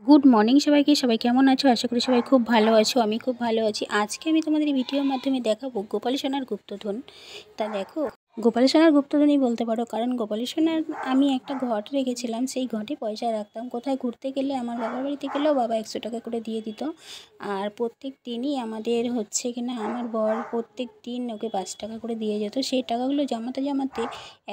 Good morning সবাইকে। সবাই কেমন আছো? আশা করি সবাই খুব ভালো আছো। আমি খুব ভালো আছি। আজকে আমি তোমাদের ভিডিওর মাধ্যমে দেখাবো গোপাল সোনার গুপ্তধন। তা দেখো, গোপাল সোনার গুপ্তধনই বলতে পারো, কারণ গোপাল সোনার আমি একটা ঘট রেখেছিলাম। সেই ঘটে পয়সা রাখতাম। কোথায় ঘুরতে গেলে, আমার বাবার বাড়িতে গেলেও বাবা 100 টাকা করে দিয়ে দিত। আর প্রত্যেক দিনই আমাদের হচ্ছে কিনা আমার বর প্রত্যেক দিন ওকে 5 টাকা করে দিয়ে যেত। সেই টাকাগুলো জমাতে জমাতে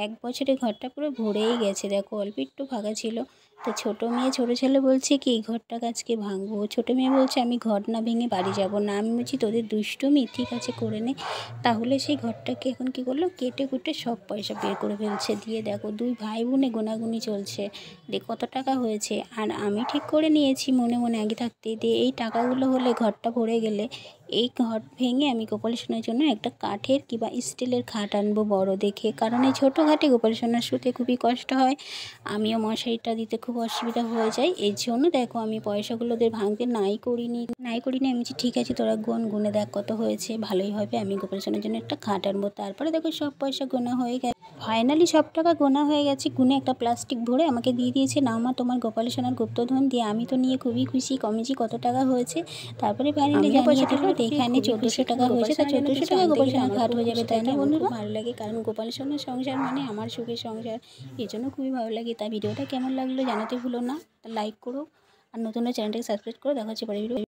1 বছরে ঘরটা পুরো ভরেই গেছে। দেখো, অল্প একটু ফাঁকা ছিল। তো ছোটো মেয়ে, ছোটো ছেলে বলছে কি এই ঘরটাকে আজকে ভাঙবো। ছোটো মেয়ে বলছে আমি ঘর না ভেঙে বাড়ি যাব না। আমি বলছি তোদের দুষ্টুমি, ঠিক আছে করে নে। তাহলে সেই ঘরটাকে এখন কী করলো, কেটে কুটে সব পয়সা বের করে ফেলছে। দিয়ে দেখো 2 ভাই বোনে গোনাগুনি চলছে, দেখ কত টাকা হয়েছে। আর আমি ঠিক করে নিয়েছি মনে মনে আগে থাকতে, দিয়ে এই টাকাগুলো হলে ঘরটা ভরে গেলে এই ঘর ভেঙে আমি গোপাল সোনার জন্য একটা কাঠের কিংবা স্টিলের খাট আনবো বড় দেখে। কারণ এই ছোটো ঘাটে গোপাল সোনার শুতে খুবই কষ্ট হয়, আমিও মশারিটা দিতে খুব অসুবিধা হয়ে যায়। এই জন্য দেখো আমি পয়সাগুলো ওদের ভাঙতে নাই করিনি। আমি বলছি ঠিক আছে তোরা গুনে দেখ কত হয়েছে, ভালোই হবে। আমি গোপাল সোনার জন্য একটা খাট আনবো। তারপরে দেখো সব পয়সা গোনা হয়ে গেছে। ফাইনালি সব টাকা গোনা হয়ে গেছে। গুনে একটা প্লাস্টিক ভরে আমাকে দিয়ে দিয়েছে, নাও মা তোমার গোপাল সোনার গুপ্তধন। দিয়ে আমি তো নিয়ে খুবই খুশি, কমেছি কত টাকা হয়েছে। তারপরে ফাইনালি জানিয়ে দিল এখানে 1400 টাকা হয়েছে। তা 1400 টাকা গোপাল সোনার ঘাট হয়ে যাবে, তাই না বন্ধুরা? ভালো লাগে, কারণ গোপাল সোনার সংসার মানে আমার সুখের সংসার। এই জন্য খুবই ভালো লাগে। তা ভিডিওটা কেমন লাগলো জানাতে ভুলো না। লাইক করো, আর নতুন চ্যানেলটাকে সাবস্ক্রাইব করো। দেখা হচ্ছে পরে ভিডিও।